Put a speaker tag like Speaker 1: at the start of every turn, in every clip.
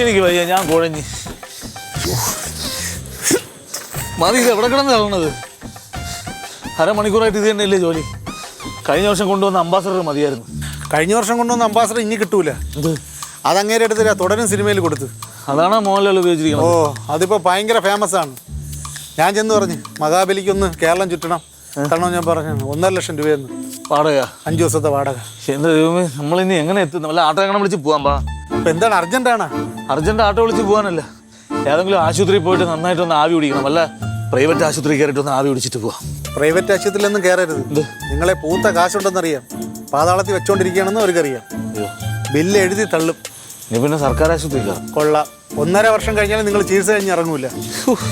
Speaker 1: എനിക്ക് വയ്യ, ഞാൻ കുഴഞ്ഞ്. മതി, ഇത് എവിടെ കിടന്ന് തള്ളണത്? അരമണിക്കൂറായിട്ട് ഇത് തന്നെയല്ലേ ജോലി? കഴിഞ്ഞ വർഷം കൊണ്ടുവന്ന അംബാസഡർ മതിയായിരുന്നു.
Speaker 2: കഴിഞ്ഞ വർഷം കൊണ്ടുവന്ന അംബാസഡർ ഇനി കിട്ടൂല. അതങ്ങേരെ എടുത്തില്ല, തുടരും സിനിമയിൽ കൊടുത്ത്.
Speaker 1: അതാണ് മോഹൻലാൽ ഉപയോഗിച്ചിരിക്കുന്നത്.
Speaker 2: അതിപ്പോൾ ഭയങ്കര ഫേമസ് ആണ്. ഞാൻ ചെന്ന് പറഞ്ഞു മഹാബലിക്കൊന്ന് കേരളം ചുറ്റണം കാരണം ഞാൻ പറഞ്ഞു 1.5 ലക്ഷം രൂപയെന്ന്
Speaker 1: വാടക,
Speaker 2: 5 ദിവസത്തെ വാടക.
Speaker 1: എന്താ ദൈവമേ, നമ്മളിനി എങ്ങനെ എത്തും? വല്ല ആട്ടോ എങ്ങനെ വിളിച്ച് പോകാൻ പാ?
Speaker 2: ഇപ്പം എന്താണ് അർജന്റാണ്?
Speaker 1: അർജന്റ് ആട്ടോ വിളിച്ച് പോകാനല്ല, ഏതെങ്കിലും ആശുപത്രിയിൽ പോയിട്ട് നന്നായിട്ടൊന്ന് ആവി പിടിക്കണം. വല്ല പ്രൈവറ്റ് ആശുപത്രി കയറിയിട്ടൊന്ന് ആവി പിടിച്ചിട്ട് പോവാം.
Speaker 2: പ്രൈവറ്റ് ആശുപത്രിയിലൊന്നും കയറരുത്. നിങ്ങളെ പൂത്ത കാശുണ്ടെന്നറിയാം, പാതാളത്തിൽ വെച്ചോണ്ടിരിക്കുകയാണെന്ന് അവർക്കറിയാം. ബില്ല് എഴുതി തള്ളും.
Speaker 1: നീ പിന്നെ സർക്കാർ ആശുപത്രി
Speaker 2: കൊള്ളാം. 1.5 വർഷം കഴിഞ്ഞാലും നിങ്ങൾ ചികിത്സ കഴിഞ്ഞ് ഇറങ്ങൂല.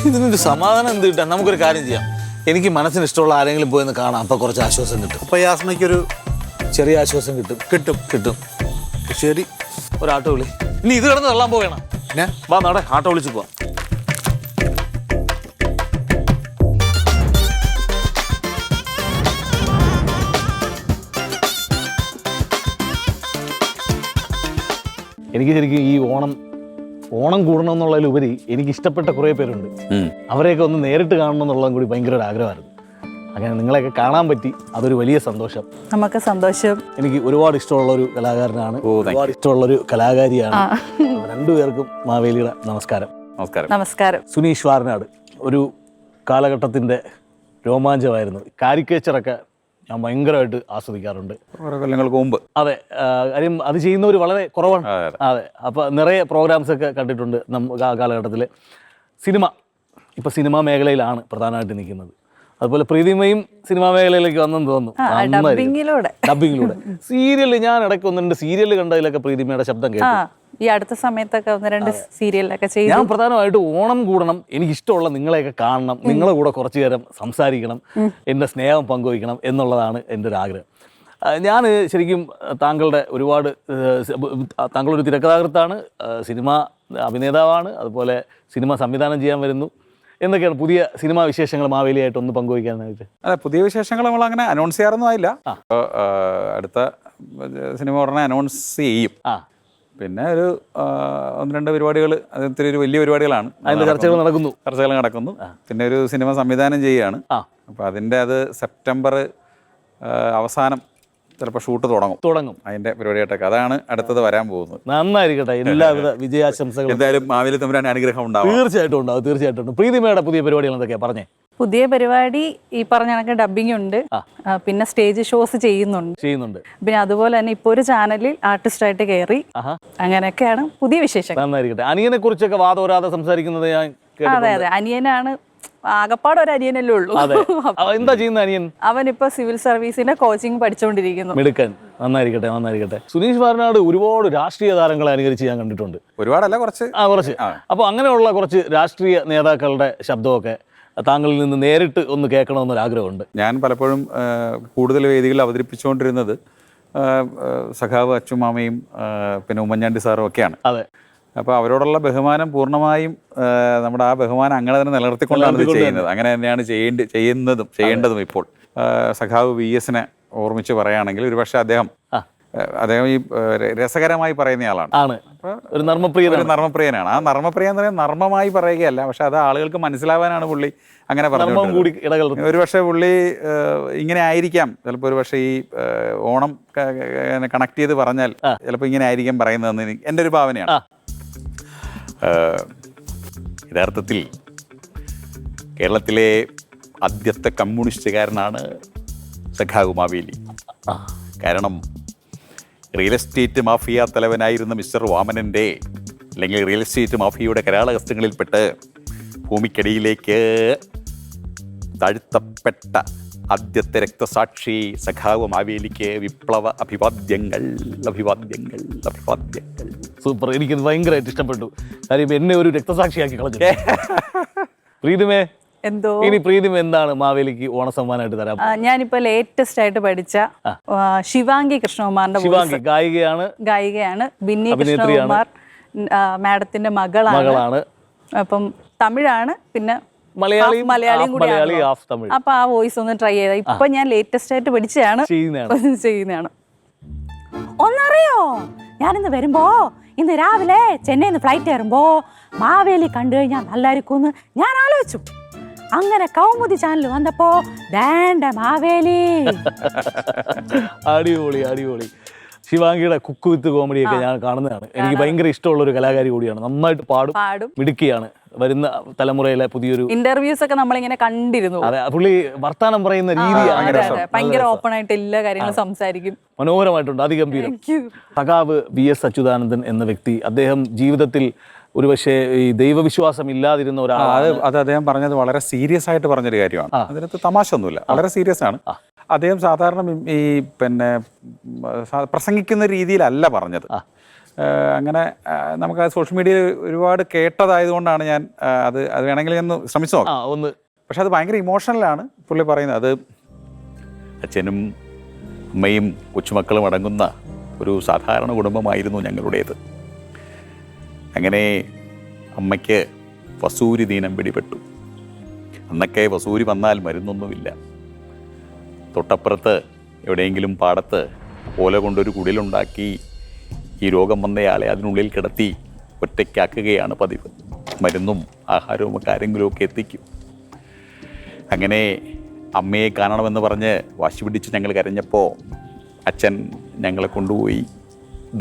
Speaker 1: ഇതിനൊരു സമാധാനം എന്ത് കിട്ടാൻ? നമുക്കൊരു കാര്യം ചെയ്യാം, എനിക്ക് മനസ്സിന് ഇഷ്ടമുള്ള ആരെങ്കിലും പോയെന്ന് കാണാം, അപ്പോൾ കുറച്ച് ആശ്വാസം കിട്ടും.
Speaker 2: അപ്പോൾ ഈ ആസ്മയ്ക്കൊരു
Speaker 1: ചെറിയ ആശ്വാസം കിട്ടും.
Speaker 2: ശരി,
Speaker 1: ഒരു ആട്ടോ വിളി. ഇനി ഇത് കിടന്ന് തള്ളാൻ പോകണം.
Speaker 2: പിന്നെ
Speaker 1: വാ നാടെ ആട്ടോ വിളിച്ച് പോവാം. എനിക്ക് ശരിക്കും ഈ ഓണം കൂടണം എന്നുള്ളതിലുപരി എനിക്ക് ഇഷ്ടപ്പെട്ട കുറേ പേരുണ്ട്. അവരെയൊക്കെ ഒന്ന് നേരിട്ട് കാണണം എന്നുള്ളതും കൂടി ഭയങ്കര ഒരു ആഗ്രഹമായിരുന്നു. അങ്ങനെ നിങ്ങളെയൊക്കെ കാണാൻ പറ്റി, അതൊരു വലിയ സന്തോഷം.
Speaker 3: നമുക്ക് സന്തോഷം. എനിക്ക്
Speaker 1: ഒരുപാട് ഇഷ്ടമുള്ള ഒരു കലാകാരനാണ്, ഒരുപാട് ഇഷ്ടമുള്ള ഒരു കലാകാരിയാണ്. രണ്ടുപേർക്കും മാവേലിയുടെ നമസ്കാരം.
Speaker 3: നമസ്കാരം.
Speaker 1: സുനീഷ് വാരനാട് ഒരു കാലഘട്ടത്തിൻ്റെ രോമാഞ്ചമായിരുന്നു. കാരിക്കേച്ചറൊക്കെ ഞാൻ ഭയങ്കരമായിട്ട് ആസ്വദിക്കാറുണ്ട്
Speaker 4: കൊല്ലങ്ങൾക്ക് മുമ്പ്.
Speaker 1: അതെ, കാര്യം അത് ചെയ്യുന്നവർ വളരെ കുറവാണ്. അതെ, അപ്പോൾ നിറയെ പ്രോഗ്രാംസ് ഒക്കെ കണ്ടിട്ടുണ്ട് നമുക്ക് ആ കാലഘട്ടത്തിൽ. ഇപ്പോൾ സിനിമാ മേഖലയിലാണ് പ്രധാനമായിട്ട് നിൽക്കുന്നത്. അതുപോലെ പ്രീതിമയും സിനിമാ മേഖലയിലേക്ക് വന്നെന്ന് തോന്നുന്നു, ഡബിങ്ങിലൂടെ. സീരിയൽ ഞാൻ ഇടയ്ക്ക് 1-2 സീരിയൽ കണ്ടതിലൊക്കെ പ്രീതിമയുടെ ശബ്ദം കേട്ടു.
Speaker 3: ഈ അടുത്ത സമയത്തൊക്കെ 1-2 സീരിയലൊക്കെ ചെയ്തു.
Speaker 1: ഞാൻ പ്രധാനമായിട്ട് ഓണം കൂടണം, എനിക്കിഷ്ടമുള്ള നിങ്ങളെയൊക്കെ കാണണം, നിങ്ങളെ കൂടെ കുറച്ചു നേരം സംസാരിക്കണം, എൻ്റെ സ്നേഹം പങ്കുവയ്ക്കണം എന്നുള്ളതാണ് എൻ്റെ ഒരു ആഗ്രഹം. ഞാൻ ശരിക്കും താങ്കളൊരു തിരക്കഥാകൃത്താണ്, സിനിമ അഭിനേതാവാണ്, അതുപോലെ സിനിമ സംവിധാനം ചെയ്യാൻ വരുന്നു. എന്തൊക്കെയാണ് പുതിയ സിനിമാ വിശേഷങ്ങൾ മാവേലിയായിട്ടൊന്ന് പങ്കുവയ്ക്കാനായിട്ട്?
Speaker 4: അല്ല, പുതിയ വിശേഷങ്ങൾ നമ്മൾ അങ്ങനെ അനൗൺസ് ചെയ്യാറൊന്നും ആയില്ല. അടുത്ത സിനിമ ഉടനെ അനൗൺസ് ചെയ്യും. പിന്നെ ഒരു 1-2 പരിപാടികൾ, അത് ഇത്തിരി ഒരു വലിയ പരിപാടികളാണ്,
Speaker 1: അതിൻ്റെ ചർച്ചകൾ നടക്കുന്നു.
Speaker 4: പിന്നെ ഒരു സിനിമ സംവിധാനം ചെയ്യുകയാണ്. അപ്പോൾ അതിൻ്റെ അത് സെപ്റ്റംബർ അവസാനം ചിലപ്പോൾ ഷൂട്ട് തുടങ്ങും. അതിൻ്റെ പരിപാടിയായിട്ടൊക്കെ അതാണ് അടുത്തത് വരാൻ പോകുന്നത്.
Speaker 1: നന്നായിരിക്കട്ടെ, എല്ലാവിധ വിജയാശംസകളും.
Speaker 4: എന്തായാലും മാവേലി തമ്പുരാൻ അനുഗ്രഹം ഉണ്ടാവും.
Speaker 1: തീർച്ചയായിട്ടും ഉണ്ടാവും. പ്രീതിമയുടെ പുതിയ പരിപാടികൾ എന്തൊക്കെയാണ് പറഞ്ഞേ?
Speaker 3: പുതിയ പരിപാടി ഈ പറഞ്ഞ കണക്ക് ഡബിങ് ഉണ്ട്, പിന്നെ സ്റ്റേജ് ഷോസ് ചെയ്യുന്നുണ്ട്. പിന്നെ അതുപോലെ തന്നെ ഇപ്പോൾ ഒരു ചാനലിൽ ആർട്ടിസ്റ്റായിട്ട് കയറി. അങ്ങനെയൊക്കെയാണ് പുതിയ വിശേഷം.
Speaker 1: നന്നായിരിക്കട്ടെ. അനിയനെ കുറിച്ചൊക്കെ വാദോരാതെ സംസാരിക്കുന്നത് ഞാൻ കേട്ടു.
Speaker 3: അതെ, അനിയനാണ്, ആകപ്പാട് ഒരു അനിയനല്ലേ ഉള്ളൂ.
Speaker 1: എന്താ ചെയ്യുന്ന അനിയൻ?
Speaker 3: അവനിപ്പോ സിവിൽ സർവീസിന്റെ കോച്ചിങ് പഠിച്ചുകൊണ്ടിരിക്കുന്നു.
Speaker 1: മിടുക്കൻ. നന്നായിരിക്കട്ടെ. സുനീഷ് വാരനാട് ഒരുപാട് രാഷ്ട്രീയ താരങ്ങളെ അനുകരിച്ച് ഞാൻ കണ്ടിട്ടുണ്ട്.
Speaker 4: ഒരുപാടല്ല, കുറച്ച്.
Speaker 1: അപ്പോൾ അങ്ങനെയുള്ള കുറച്ച് രാഷ്ട്രീയ നേതാക്കളുടെ ശബ്ദമൊക്കെ താങ്കളിൽ നിന്ന് നേരിട്ട് ഒന്ന് കേൾക്കണമെന്നൊരാഗ്രഹമുണ്ട്.
Speaker 4: ഞാൻ പലപ്പോഴും കൂടുതൽ വേദികളിൽ അവതരിപ്പിച്ചുകൊണ്ടിരുന്നത് സഖാവ് അച്ചുമാമയും പിന്നെ ഉമ്മൻചാണ്ടി സാറും ഒക്കെയാണ്.
Speaker 1: അതെ.
Speaker 4: അപ്പോൾ അവരോടുള്ള ബഹുമാനം പൂർണ്ണമായും നമ്മുടെ ആ ബഹുമാനം അങ്ങനെ തന്നെ നിലനിർത്തിക്കൊണ്ടാണ് ഇത് ചെയ്യുന്നത്. അങ്ങനെ തന്നെയാണ് ചെയ്യേണ്ടതും. ഇപ്പോൾ സഖാവ് VS-നെ ഓർമ്മിച്ച് പറയുകയാണെങ്കിൽ ഒരുപക്ഷെ അദ്ദേഹം ഈ രസകരമായി പറയുന്നയാളാണ്.
Speaker 1: ഒരു നർമ്മപ്രിയനാണ്.
Speaker 4: ആ നർമ്മപ്രിയ എന്ന് പറയുന്നത് നർമ്മമായി പറയുകയല്ല, പക്ഷെ അത് ആളുകൾക്ക് മനസ്സിലാവാനാണ് പുള്ളി അങ്ങനെ പറഞ്ഞത്. ഒരുപക്ഷെ പുള്ളി ഇങ്ങനെ ആയിരിക്കാം, ചിലപ്പോൾ ഒരുപക്ഷെ ഈ ഓണം കണക്ട് ചെയ്ത് പറഞ്ഞാൽ ചിലപ്പോൾ ഇങ്ങനെ ആയിരിക്കാം പറയുന്നതെന്ന് എൻ്റെ ഒരു ഭാവനയാണ്. യഥാർത്ഥത്തിൽ കേരളത്തിലെ ആദ്യത്തെ കമ്മ്യൂണിസ്റ്റുകാരനാണ് സഖാവ് മാവേലി. കാരണം റിയൽ എസ്റ്റേറ്റ് മാഫിയ തലവനായിരുന്ന മിസ്റ്റർ വാമനൻ്റെ, അല്ലെങ്കിൽ റിയൽ എസ്റ്റേറ്റ് മാഫിയയുടെ കരാളഹസ്തങ്ങളിൽപ്പെട്ട് ഭൂമിക്കടിയിലേക്ക് താഴ്ത്തപ്പെട്ട ആദ്യത്തെ രക്തസാക്ഷി സഖാവ് മാവേലിക്ക് വിപ്ലവ അഭിവാദ്യങ്ങൾ.
Speaker 1: സൂപ്പർ. എനിക്കത് ഭയങ്കരമായിട്ട് ഇഷ്ടപ്പെട്ടു. കാര്യം എന്നെ ഒരു രക്തസാക്ഷിയാക്കി കളഞ്ഞു. പ്രീതിമേ, ഇനി പ്രീതിമ എന്താണ് മാവേലിക്ക് ഓണസമ്മാനമായിട്ട് തരാം?
Speaker 3: ഞാനിപ്പോ ലേറ്റസ്റ്റ് ആയിട്ട് പഠിച്ച ശിവാംഗി കൃഷ്ണകുമാറിന്റെ ഗായികയാണ്. ബിന്നി കൃഷ്ണകുമാർ മാഡത്തിന്റെ മകളാണ്. അപ്പം തമിഴാണ്, പിന്നെ മലയാളിയും കൂടിയാണ്. അപ്പൊ ആ വോയിസ് ഒന്ന് ട്രൈ ചെയ്ത. ഇപ്പൊ ഞാൻ ലേറ്റസ്റ്റ് ആയിട്ട് പഠിച്ചതാണ്, ചെയ്യുന്നതാണ്. ഒന്നറിയോ, ഞാനിന്ന് വരുമ്പോ
Speaker 5: ഇന്ന് രാവിലെ ചെന്നൈയിൽ നിന്ന് ഫ്ലൈറ്റ് കയറുമ്പോൾ മാവേലി കണ്ടു കഴിഞ്ഞാൽ നല്ലായിരിക്കുമെന്ന് ഞാൻ ആലോചിച്ചു. അങ്ങനെ കൗമുദി ചാനൽ വന്നപ്പോ വേണ്ട മാവേലി.
Speaker 1: അടിപൊളി അടിപൊളി. ശിവാംഗിയുടെ കുക്ക് വിത്ത് കോമഡിയൊക്കെ ഞാൻ കാണുന്നതാണ്. എനിക്ക് ഭയങ്കര ഇഷ്ടമുള്ള ഒരു കലാകാരി കൂടിയാണ്. നന്നായിട്ട് പാടും, മിടുക്കിയാണ്. വരുന്ന തലമുറയിലെ പുതിയൊരു
Speaker 3: ഇന്റർവ്യൂസ് ഒക്കെ നമ്മളിങ്ങനെ കണ്ടിരുന്നു.
Speaker 1: അതെ, പുള്ളി വർത്താനം പറയുന്ന രീതിയാണ്
Speaker 3: ഭയങ്കര ഓപ്പൺ ആയിട്ട് എല്ലാ കാര്യങ്ങളും സംസാരിക്കും.
Speaker 1: മനോഹരമായിട്ടുണ്ട്, അതിഗംഭീരം. സഖാവ് VS അച്യുതാനന്ദൻ എന്ന വ്യക്തി, അദ്ദേഹം ജീവിതത്തിൽ ഒരുപക്ഷെ ഈ ദൈവവിശ്വാസം ഇല്ലാതിരുന്ന ഒരാളാണ്.
Speaker 4: അത് അദ്ദേഹം പറഞ്ഞത് വളരെ സീരിയസ് ആയിട്ട് പറഞ്ഞൊരു കാര്യമാണ്. അതിനകത്ത് തമാശ ഒന്നുമില്ല, വളരെ സീരിയസ് ആണ്. അദ്ദേഹം സാധാരണ ഈ പിന്നെ പ്രസംഗിക്കുന്ന രീതിയിലല്ല പറഞ്ഞത്. അങ്ങനെ നമുക്ക് സോഷ്യൽ മീഡിയയിൽ ഒരുപാട് കേട്ടതായതുകൊണ്ടാണ് ഞാൻ അത് വേണമെങ്കിൽ ഒന്ന് ശ്രമിച്ചു നോക്കാം. പക്ഷെ അത് ഭയങ്കര ഇമോഷണലാണ് പുള്ളി പറയുന്നത്. അത് അച്ഛനും അമ്മയും കൊച്ചുമക്കളും അടങ്ങുന്ന ഒരു സാധാരണ കുടുംബമായിരുന്നു ഞങ്ങളുടേത്. അങ്ങനെ അമ്മയ്ക്ക് വസൂരി ദീനം പിടിപെട്ടു. അന്നൊക്കെ വസൂരി വന്നാൽ മരുന്നൊന്നുമില്ല. തൊട്ടപ്പുറത്ത് എവിടെയെങ്കിലും പാടത്ത് ഓല കൊണ്ടൊരു കുടിലുണ്ടാക്കി ഈ രോഗം വന്നയാളെ അതിനുള്ളിൽ കിടത്തി ഒറ്റയ്ക്കാക്കുകയാണ് പതിവ്. മരുന്നും ആഹാരവും ഒക്കെ ആരെങ്കിലുമൊക്കെ എത്തിക്കും. അങ്ങനെ അമ്മയെ കാണണമെന്ന് പറഞ്ഞ് വാശി പിടിച്ച് ഞങ്ങൾ കരഞ്ഞപ്പോൾ അച്ഛൻ ഞങ്ങളെ കൊണ്ടുപോയി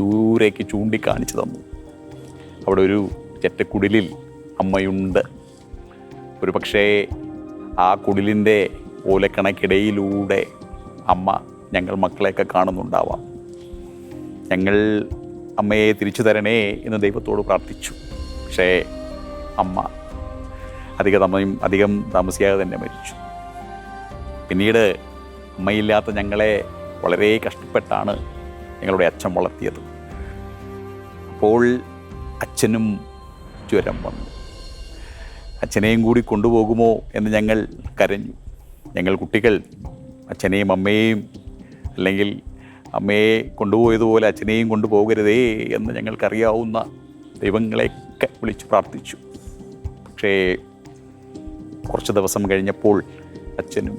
Speaker 4: ദൂരേക്ക് ചൂണ്ടിക്കാണിച്ചു തന്നു. അവിടെ ഒരു ചെറ്റക്കുടിലിൽ അമ്മയുണ്ട്. ഒരു പക്ഷേ ആ കുടിലിൻ്റെ ഓലക്കണക്കിടയിലൂടെ അമ്മ ഞങ്ങൾ മക്കളെയൊക്കെ കാണുന്നുണ്ടാവാം. ഞങ്ങൾ അമ്മയെ തിരിച്ചു തരണേ എന്ന് ദൈവത്തോട് പ്രാർത്ഥിച്ചു. പക്ഷേ അമ്മ അധികം താമസിയാതെ തന്നെ മരിച്ചു. പിന്നീട് അമ്മയില്ലാത്ത ഞങ്ങളെ വളരെ കഷ്ടപ്പെട്ടാണ് ഞങ്ങളുടെ അച്ഛൻ വളർത്തിയത്. അപ്പോൾ അച്ഛനും ജ്വരം വന്നു. അച്ഛനെയും കൂടി കൊണ്ടുപോകുമോ എന്ന് ഞങ്ങൾ കരഞ്ഞു. ഞങ്ങൾ കുട്ടികൾ അച്ഛനെയും അമ്മയെയും, അല്ലെങ്കിൽ അമ്മയെ കൊണ്ടുപോയതുപോലെ അച്ഛനെയും കൊണ്ടുപോകരുതേ എന്ന് ഞങ്ങൾക്കറിയാവുന്ന ദൈവങ്ങളെയൊക്കെ വിളിച്ച് പ്രാർത്ഥിച്ചു. പക്ഷേ കുറച്ച് ദിവസം കഴിഞ്ഞപ്പോൾ അച്ഛനും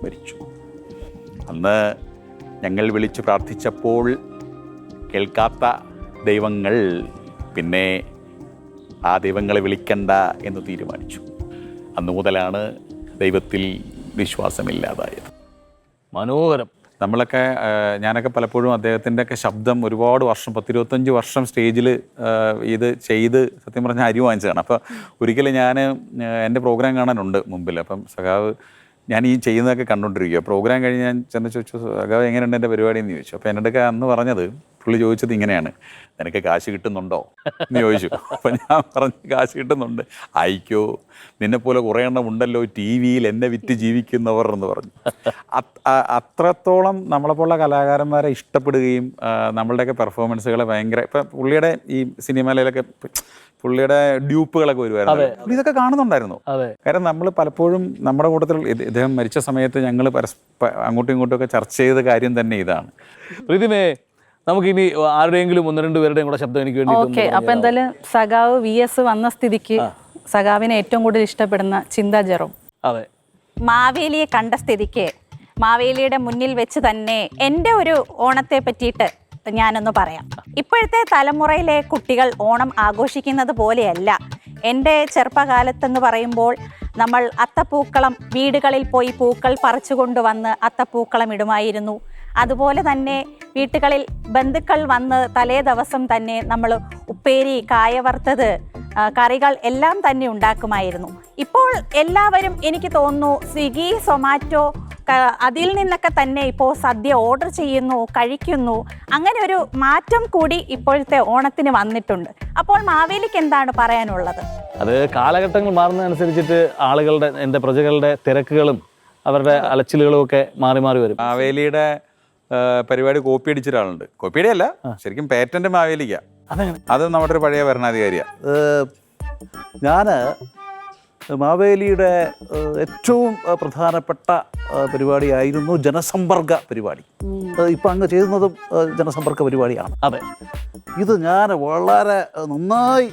Speaker 4: മരിച്ചു. അന്ന് ഞങ്ങൾ വിളിച്ച് പ്രാർത്ഥിച്ചപ്പോൾ കേൾക്കാത്ത ദൈവങ്ങൾ പിന്നെ ആ ദൈവങ്ങളെ വിളിക്കണ്ട എന്ന് തീരുമാനിച്ചു. അന്നു മുതലാണ് ദൈവത്തിൽ വിശ്വാസമില്ലാതായത്.
Speaker 1: മനോഹരം.
Speaker 4: നമ്മളൊക്കെ ഞാനൊക്കെ പലപ്പോഴും അദ്ദേഹത്തിൻ്റെയൊക്കെ ശബ്ദം ഒരുപാട് വർഷം 10-25 വർഷം സ്റ്റേജിൽ ഇത് ചെയ്ത് സത്യം പറഞ്ഞാൽ അരി വാങ്ങിച്ചതാണ്. അപ്പോൾ ഒരിക്കലും ഞാൻ എൻ്റെ പ്രോഗ്രാം കാണാനുണ്ട് മുമ്പിൽ. അപ്പം സഖാവ് ഞാൻ ഈ ചെയ്യുന്നതൊക്കെ കണ്ടുകൊണ്ടിരിക്കുക. പ്രോഗ്രാം കഴിഞ്ഞ് ഞാൻ ചെന്ന് ചോദിച്ചു, സഖാവ് എങ്ങനെയുണ്ട് എൻ്റെ പരിപാടി എന്ന് ചോദിച്ചു. അപ്പോൾ എന്നോടൊക്കെ അന്ന് പറഞ്ഞത്, പുള്ളി ചോദിച്ചത് ഇങ്ങനെയാണ്, നിനക്ക് കാശ് കിട്ടുന്നുണ്ടോ എന്ന് ചോദിച്ചു. അപ്പം ഞാൻ പറഞ്ഞു, കാശ് കിട്ടുന്നുണ്ട്. അയക്കോ, നിന്നെപ്പോലെ കുറേ എണ്ണം ഉണ്ടല്ലോ TV-യിൽ എന്നെ വിറ്റ് ജീവിക്കുന്നവർ എന്ന് പറഞ്ഞു. അത്രത്തോളം നമ്മളെപ്പോലുള്ള കലാകാരന്മാരെ ഇഷ്ടപ്പെടുകയും നമ്മളുടെയൊക്കെ പെർഫോമൻസുകളെ ഭയങ്കര, ഇപ്പം പുള്ളിയുടെ ഈ സിനിമയിലൊക്കെ പുള്ളിയുടെ ഡ്യൂപ്പുകളൊക്കെ വരുമായിരുന്നു. പുള്ളി ഇതൊക്കെ കാണുന്നുണ്ടായിരുന്നു. കാരണം നമ്മൾ പലപ്പോഴും നമ്മുടെ കൂട്ടത്തിൽ ഇദ്ദേഹം മരിച്ച സമയത്ത് ഞങ്ങൾ അങ്ങോട്ടും ഇങ്ങോട്ടും ഒക്കെ ചർച്ച ചെയ്ത കാര്യം തന്നെ ഇതാണ്.
Speaker 1: പ്രീതിമേ, നമുക്കിനി ആരുടെയെങ്കിലും 1-2 പേരുടെയും കൂടെ ശബ്ദം എനിക്ക് വേണ്ടി.
Speaker 3: ഓക്കെ, അപ്പൊ എന്തായാലും സഖാവ് VS വന്ന സ്ഥിതിക്ക് സഖാവിനെ ഏറ്റവും കൂടുതൽ ഇഷ്ടപ്പെടുന്ന ചിന്താ ജെറോം.
Speaker 1: അതെ,
Speaker 5: മാവേലിയെ കണ്ട സ്ഥിതിക്ക് മാവേലിയുടെ മുന്നിൽ വെച്ച് തന്നെ എൻ്റെ ഒരു ഓണത്തെ പറ്റിയിട്ട് ഞാനൊന്ന് പറയാം. ഇപ്പോഴത്തെ തലമുറയിലെ കുട്ടികൾ ഓണം ആഘോഷിക്കുന്നത് പോലെയല്ല. എൻ്റെ ചെറുപ്പകാലത്തെന്ന് പറയുമ്പോൾ നമ്മൾ അത്തപ്പൂക്കളം, വീടുകളിൽ പോയി പൂക്കൾ പറിച്ചു കൊണ്ടുവന്ന് അത്തപ്പൂക്കളം ഇടുമായിരുന്നു. അതുപോലെ തന്നെ വീട്ടുകളിൽ ബന്ധുക്കൾ വന്ന് തലേ ദിവസം തന്നെ നമ്മൾ ഉപ്പേരി, കായ വറുത്തത്, കറികൾ എല്ലാം തന്നെ ഉണ്ടാക്കുമായിരുന്നു. ഇപ്പോൾ എല്ലാവരും എനിക്ക് തോന്നുന്നു സ്വിഗ്ഗി, സൊമാറ്റോ അതിൽ നിന്നൊക്കെ തന്നെ ഇപ്പോൾ സദ്യ ഓർഡർ ചെയ്യുന്നു, കഴിക്കുന്നു. അങ്ങനെ ഒരു മാറ്റം കൂടി ഇപ്പോഴത്തെ ഓണത്തിന് വന്നിട്ടുണ്ട്. അപ്പോൾ മാവേലിക്ക് എന്താണ് പറയാനുള്ളത്?
Speaker 1: അത് കാലഘട്ടങ്ങൾ മാറുന്നതനുസരിച്ചിട്ട് ആളുകളുടെ, എൻ്റെ പ്രജകളുടെ തിരക്കുകളും അവരുടെ അലച്ചിലുകളും ഒക്കെ മാറി മാറി വരും.
Speaker 4: മാവേലിയുടെ പരിപാടി കോപ്പി അടിച്ച ഒരാളുണ്ട്. കോപ്പിയുടെ അല്ല, ശരിക്കും പേറ്റന്റ് മാവേലിക്ക. അത് നമ്മുടെ ഒരു പഴയ ഭരണാധികാരിയാണ്.
Speaker 6: ഞാൻ മാവേലിയുടെ ഏറ്റവും പ്രധാനപ്പെട്ട പരിപാടിയായിരുന്നു ജനസമ്പർക്ക പരിപാടി. ഇപ്പം അങ്ങ് ചെയ്യുന്നതും ജനസമ്പർക്ക പരിപാടിയാണ്.
Speaker 1: അതെ,
Speaker 6: ഇത് ഞാൻ വളരെ നന്നായി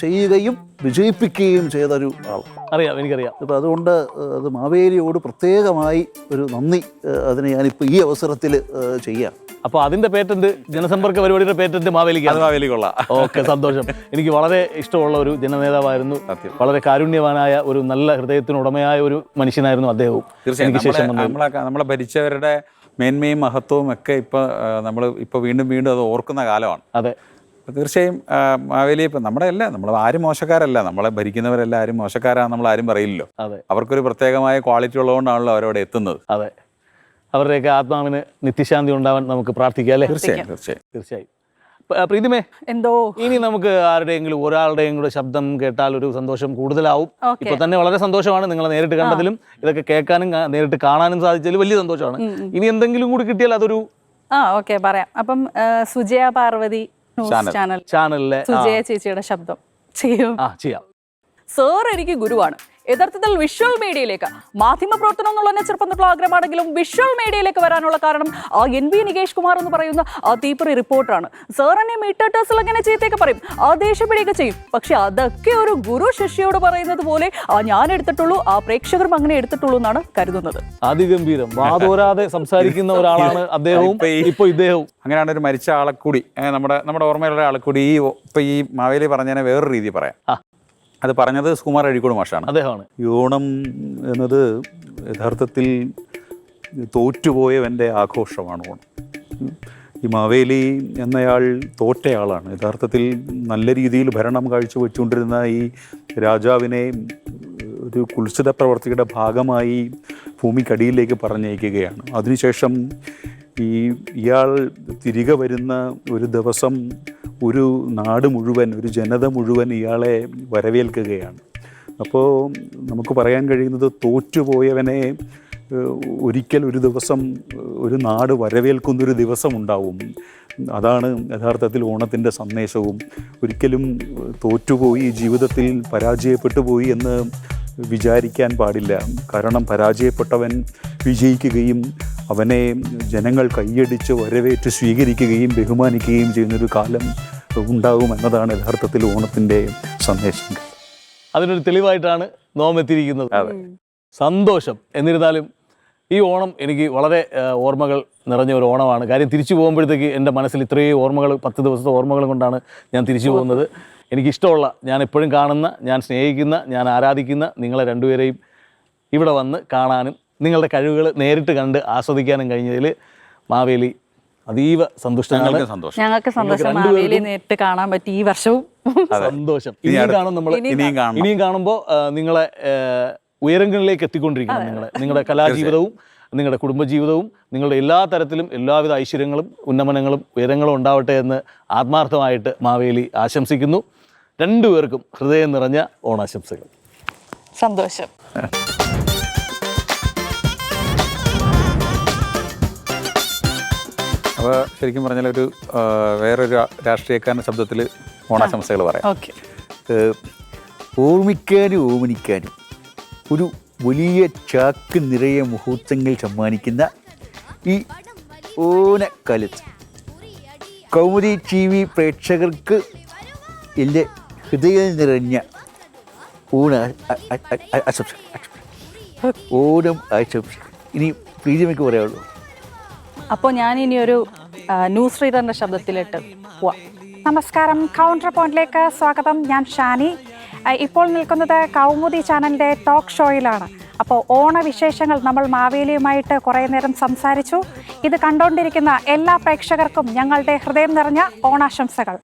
Speaker 6: ചെയ്യുകയും വിജയിപ്പിക്കുകയും ചെയ്തൊരു ആളാണ്.
Speaker 1: അറിയാം, എനിക്കറിയാം.
Speaker 6: ഇപ്പം അതുകൊണ്ട് അത് മാവേലിയോട് പ്രത്യേകമായി ഒരു നന്ദി അതിന് ഞാനിപ്പോൾ ഈ അവസരത്തിൽ ചെയ്യാം.
Speaker 1: അപ്പോൾ അതിന്റെ പേറ്റന്റ്, ജനസമ്പർക്ക പരിപാടിയുടെ പേറ്റന്റ് മാവേലിക്ക്.
Speaker 4: അത് മാവേലി കൊള്ളാം.
Speaker 1: ഓക്കെ, സന്തോഷം. എനിക്ക് വളരെ ഇഷ്ടമുള്ള ഒരു ജനനേതാവായിരുന്നു. വളരെ കാരുണ്യവാനായ ഒരു നല്ല ഹൃദയത്തിനുടമയായ ഒരു മനുഷ്യനായിരുന്നു അദ്ദേഹവും.
Speaker 4: തീർച്ചയായും നമ്മളെ ഭരിച്ചവരുടെ മേന്മയും മഹത്വവും ഒക്കെ ഇപ്പൊ വീണ്ടും അത് ഓർക്കുന്ന കാലമാണ്.
Speaker 1: അതെ,
Speaker 4: തീർച്ചയായും മാവേലി ഇപ്പം നമ്മൾ ആരും മോശക്കാരല്ല, നമ്മളെ ഭരിക്കുന്നവരെല്ലാം ആരും മോശക്കാരാണ് നമ്മൾ ആരും പറയില്ലല്ലോ.
Speaker 1: അതെ,
Speaker 4: അവർക്കൊരു പ്രത്യേകമായ ക്വാളിറ്റി ഉള്ളതുകൊണ്ടാണല്ലോ അവരവിടെ എത്തുന്നത്.
Speaker 1: അതെ, അവരുടെയൊക്കെ ആത്മാവിന് നിത്യശാന്തി ഉണ്ടാവാൻ നമുക്ക് പ്രാർത്ഥിക്കാം അല്ലേ?
Speaker 4: തീർച്ചയായും.
Speaker 1: പ്രീതിമേ,
Speaker 3: എന്തോ
Speaker 1: ഇനി നമുക്ക് ആരുടെയെങ്കിലും ഒരാളുടെയും കൂടെ ശബ്ദം കേട്ടാൽ ഒരു സന്തോഷം കൂടുതലാവും. ഇപ്പൊ തന്നെ വളരെ സന്തോഷമാണ് നിങ്ങളെ നേരിട്ട് കണ്ടതിലും ഇതൊക്കെ കേൾക്കാനും നേരിട്ട് കാണാനും സാധിച്ചതിൽ വലിയ സന്തോഷമാണ്. ഇനി എന്തെങ്കിലും കൂടി കിട്ടിയാൽ അതൊരു
Speaker 3: ഓക്കെ പറയാം. അപ്പം സുജയ പാർവതി ന്യൂസ്
Speaker 1: ചാനലിലെ
Speaker 3: സുജയ ചേച്ചിയുടെ ശബ്ദം ചെയ്യും.
Speaker 1: ചെയ്യാം.
Speaker 3: സാർ എനിക്ക് ഗുരുവാണ്. യഥാർത്ഥത്തിൽ വിഷ്വൽ മീഡിയയിലേക്ക്, മാധ്യമ പ്രവർത്തനം എന്നുള്ള ചെറുപ്പം തൊട്ടുള്ള ആഗ്രഹമാണെങ്കിലും വിഷ്വൽ മീഡിയയിലേക്ക് വരാനുള്ള കാരണം NB നികേഷ് കുമാർ എന്ന് പറയുന്ന തീപ്പൊരി റിപ്പോർട്ടറാണ്. സാർ എന്നെ മീറ്റേഴ്സിൽ അങ്ങനെ ചെയ്തൊക്കെ പറയും, ദേഷ്യപ്പെടുകയൊക്കെ ചെയ്യും. പക്ഷെ അതൊക്കെ ഒരു ഗുരു ശിഷ്യയോട് പറയുന്നത് പോലെ ഞാൻ എടുത്തിട്ടുള്ളൂ, പ്രേക്ഷകരും അങ്ങനെ എടുത്തിട്ടുള്ളൂ എന്നാണ് കരുതുന്നത്.
Speaker 1: അതിഗംഭീരം, വാതോരാതെ സംസാരിക്കുന്ന ഒരാളാണ് അദ്ദേഹവും. ഇപ്പൊ ഇദ്ദേഹവും
Speaker 4: അങ്ങനെയാണ്. ഒരു മരിച്ച ആളെ കൂടി നമ്മുടെ ഓർമ്മയിലുള്ള ആളെ കൂടി ഈ മാവേലി പറഞ്ഞതിനെ വേറൊരു രീതി പറയാം. അത് പറഞ്ഞത് സുകുമാർ അഴീക്കോട് മാഷാണ്.
Speaker 1: അദ്ദേഹമാണ്.
Speaker 6: ഈ ഓണം എന്നത് യഥാർത്ഥത്തിൽ തോറ്റുപോയവൻ്റെ ആഘോഷമാണ് ഓണം. ഈ മാവേലി എന്നയാൾ തോറ്റയാളാണ്. യഥാർത്ഥത്തിൽ നല്ല രീതിയിൽ ഭരണം കാഴ്ചവെച്ചുകൊണ്ടിരുന്ന ഈ രാജാവിനെ ഒരു കുൽസിത പ്രവർത്തിയുടെ ഭാഗമായി ഭൂമിക്കടിയിലേക്ക് പറഞ്ഞയക്കുകയാണ്. അതിനുശേഷം ഇയാൾ തിരികെ വരുന്ന ഒരു ദിവസം ഒരു നാട് മുഴുവൻ, ഒരു ജനത മുഴുവൻ ഇയാളെ വരവേൽക്കുകയാണ്. അപ്പോൾ നമുക്ക് പറയാൻ കഴിയുന്നത് തോറ്റുപോയവനെ ഒരിക്കൽ ഒരു ദിവസം ഒരു നാട് വരവേൽക്കുന്നൊരു ദിവസം ഉണ്ടാവും. അതാണ് യഥാർത്ഥത്തിൽ ഓണത്തിൻ്റെ സന്ദേശവും. ഒരിക്കലും തോറ്റുപോയി, ജീവിതത്തിൽ പരാജയപ്പെട്ടു പോയി എന്ന് വിചാരിക്കാൻ പാടില്ല. കാരണം പരാജയപ്പെട്ടവൻ വിജയിക്കുകയും അവനെ ജനങ്ങൾ കൈയടിച്ച് വരവേറ്റ് സ്വീകരിക്കുകയും ബഹുമാനിക്കുകയും ചെയ്യുന്നൊരു കാലം ഉണ്ടാകും എന്നതാണ് യഥാർത്ഥത്തിൽ ഓണത്തിൻ്റെ സന്ദേശം.
Speaker 1: അതിനൊരു തെളിവായിട്ടാണ് നോമെത്തിയിരിക്കുന്നത്. സന്തോഷം. എന്നിരുന്നാലും ഈ ഓണം എനിക്ക് വളരെ ഓർമ്മകൾ നിറഞ്ഞ ഒരു ഓണമാണ്. കാര്യം തിരിച്ചു പോകുമ്പോഴത്തേക്ക് എൻ്റെ മനസ്സിൽ ഇത്രയും ഓർമ്മകൾ, 10 ദിവസത്തെ ഓർമ്മകൾ കൊണ്ടാണ് ഞാൻ തിരിച്ചു പോകുന്നത്. എനിക്കിഷ്ടമുള്ള, ഞാൻ എപ്പോഴും കാണുന്ന, ഞാൻ സ്നേഹിക്കുന്ന, ഞാൻ ആരാധിക്കുന്ന നിങ്ങളെ രണ്ടുപേരെയും ഇവിടെ വന്ന് കാണാനും നിങ്ങളുടെ കഴിവുകൾ നേരിട്ട് കണ്ട് ആസ്വദിക്കാനും കഴിഞ്ഞതിൽ മാവേലി അതീവ സന്തുഷ്ടനാണ്.
Speaker 3: ഞങ്ങൾക്ക് സന്തോഷം മാവേലി നേരിട്ട് കാണാൻ പറ്റി ഈ വർഷവും.
Speaker 1: സന്തോഷം. ഇനിയും കാണും നമ്മൾ. ഇനിയും കാണുമ്പോൾ നിങ്ങളെ ഉയരങ്ങളിലേക്ക് എത്തിക്കൊണ്ടിരിക്കണം. നിങ്ങളുടെ കലാജീവിതവും നിങ്ങളുടെ കുടുംബജീവിതവും നിങ്ങളുടെ എല്ലാ തരത്തിലും എല്ലാവിധ ഐശ്വര്യങ്ങളും ഉന്നമനങ്ങളും ഉയരങ്ങളും ഉണ്ടാവട്ടെ എന്ന് ആത്മാർത്ഥമായിട്ട് മാവേലി ആശംസിക്കുന്നു. രണ്ടുപേർക്കും ഹൃദയം നിറഞ്ഞ ഓണാശംസകൾ.
Speaker 3: സന്തോഷം.
Speaker 4: അപ്പോൾ ശരിക്കും പറഞ്ഞാൽ വേറൊരു രാഷ്ട്രീയക്കാരൻ്റെ ശബ്ദത്തിൽ ഓണാശംസകൾ പറയാം.
Speaker 6: ഓർമ്മിക്കാനും ഓമനിക്കാനും ഒരു വലിയ ചാക്ക് നിറയെ മുഹൂർത്തങ്ങൾ സമ്മാനിക്കുന്ന ഈ ഓണക്കാലത്ത് കൗമുദി TV പ്രേക്ഷകർക്ക് എൻ്റെ ഹൃദയം നിറഞ്ഞ ഓണം ആശംസകൾ. ഇനി പ്രീതിമയ്ക്ക് പറയാനുള്ളൂ.
Speaker 3: അപ്പോൾ ഞാനിനി ഒരു ന്യൂസ് റീഡറിൻ്റെ ശബ്ദത്തിലിട്ട് പോവാം.
Speaker 5: നമസ്കാരം, കൗണ്ടർ പോയിന്റിലേക്ക് സ്വാഗതം. ഞാൻ ഷാനി. ഇപ്പോൾ നിൽക്കുന്നത് കൗമുദി ചാനലിൻ്റെ ടോക്ക് ഷോയിലാണ്. അപ്പോൾ ഓണവിശേഷങ്ങൾ നമ്മൾ മാവേലിയുമായിട്ട് കുറേ നേരം സംസാരിച്ചു. ഇത് കണ്ടുകൊണ്ടിരിക്കുന്ന എല്ലാ പ്രേക്ഷകർക്കും ഞങ്ങളുടെ ഹൃദയം നിറഞ്ഞ ഓണാശംസകൾ.